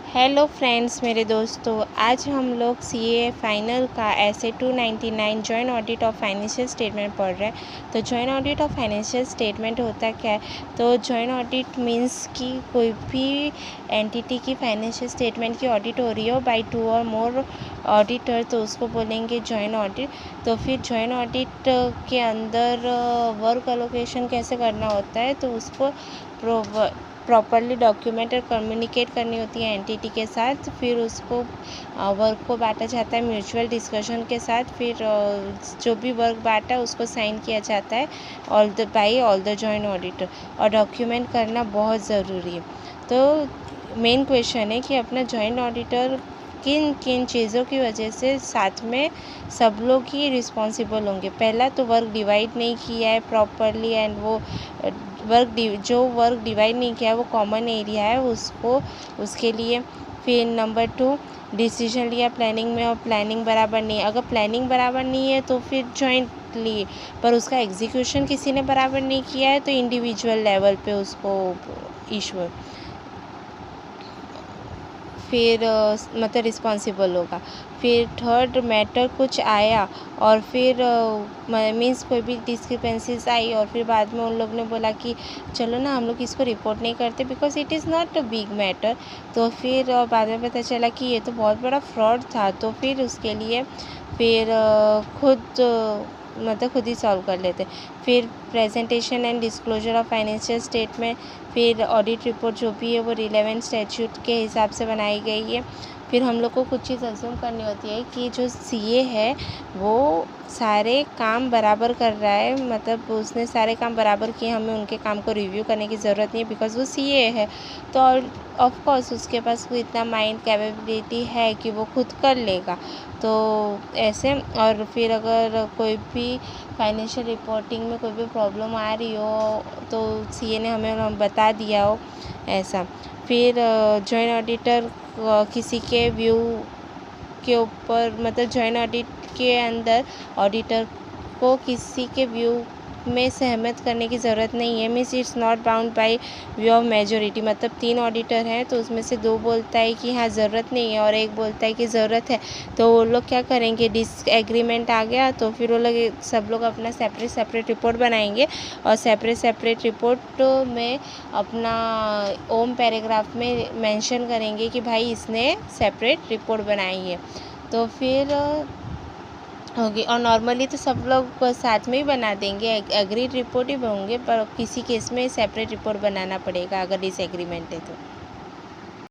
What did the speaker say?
Hello friends, मेरे दोस्तों, आज हम लोग सीए फाइनल का ऐसे 299 joint audit of financial statement पढ़ रहे हैं। तो joint audit of financial statement होता क्या है? तो जॉइंट ऑडिट मींस कि कोई भी एंटिटी की फाइनेंशियल स्टेटमेंट की ऑडिट हो रही हो बाय 2 और मोर ऑडिटर, तो उसको बोलेंगे जॉइंट ऑडिट। तो फिर जॉइंट ऑडिट के अंदर वर्क एलोकेशन कैसे करना होता है, तो उसको प्रॉपरली डॉक्यूमेंट और कम्युनिकेट करनी होती है एंटिटी के साथ। फिर उसको वर्क को बांटा जाता है म्यूचुअल डिस्कशन के साथ। फिर जो भी वर्क बांटा है उसको साइन किया जाता है by all the joint auditor. और डॉक्यूमेंट करना बहुत ज़रूरी है। तो मेन क्वेश्चन है कि अपना जॉइंट ऑडिटर किन किन चीज़ों की वजह से साथ में सब लोग ही रिस्पॉन्सिबल होंगे। पहला तो वर्क डिवाइड नहीं किया है प्रॉपरली, एंड वो जो वर्क डिवाइड नहीं किया है वो कॉमन एरिया है उसके लिए। फिर नंबर 2, डिसीजन लिया प्लानिंग में और प्लानिंग बराबर नहीं है। अगर प्लानिंग बराबर नहीं है तो फिर जॉइंटली, पर उसका एग्जीक्यूशन किसी ने बराबर नहीं किया है तो इंडिविजुअल लेवल पे उसको इशू है, फिर मतलब रिस्पॉन्सिबल होगा। फिर थर्ड, मैटर कुछ आया और फिर मीन्स कोई भी डिस्क्रिपेंसीज आई और फिर बाद में उन लोग ने बोला कि चलो ना हम लोग इसको रिपोर्ट नहीं करते because it is not a big matter. तो फिर बाद में पता चला कि ये तो बहुत बड़ा फ्रॉड था, तो फिर उसके लिए फिर खुद ही सॉल्व कर लेते। फिर presentation and disclosure of financial statement. फिर ऑडिट रिपोर्ट जो भी है वो रिलेवेंट स्टैट्यूट के हिसाब से बनाई गई है। फिर हम लोग को कुछ चीज़ अज्यूम करनी होती है कि जो सीए है वो सारे काम बराबर कर रहा है, मतलब उसने सारे काम बराबर किए, हमें उनके काम को रिव्यू करने की ज़रूरत नहीं है बिकॉज वो सीए है। तो ऑफ कोर्स उसके पास इतना माइंड कैपेबिलिटी है कि वो खुद कर लेगा। तो ऐसे। और फिर अगर कोई भी फाइनेंशियल रिपोर्टिंग में कोई भी प्रॉब्लम आ रही हो तो सीए ने हमें बता दिया हो, ऐसा। फिर जॉइंट ऑडिटर किसी के व्यू के ऊपर, मतलब जॉइंट ऑडिट के अंदर ऑडिटर को किसी के व्यू में सहमत करने की ज़रूरत नहीं है। Means it's not bound by view of majority. मतलब 3 ऑडिटर हैं तो उसमें से 2 बोलता है कि हाँ ज़रूरत नहीं है और एक बोलता है कि ज़रूरत है। तो वो लोग क्या करेंगे, डिसएग्रीमेंट आ गया तो फिर वो लोग सब लोग अपना सेपरेट रिपोर्ट बनाएंगे और सेपरेट रिपोर्ट में अपना ओम पैराग्राफ में मेंशन करेंगे कि भाई इसने सेपरेट रिपोर्ट बनाई है। तो फिर होगी। और नॉर्मली तो सब लोग साथ में ही बना देंगे, एग्रीड रिपोर्ट ही होंगे, पर किसी केस में सेपरेट रिपोर्ट बनाना पड़ेगा अगर डिसएग्रीमेंट है तो।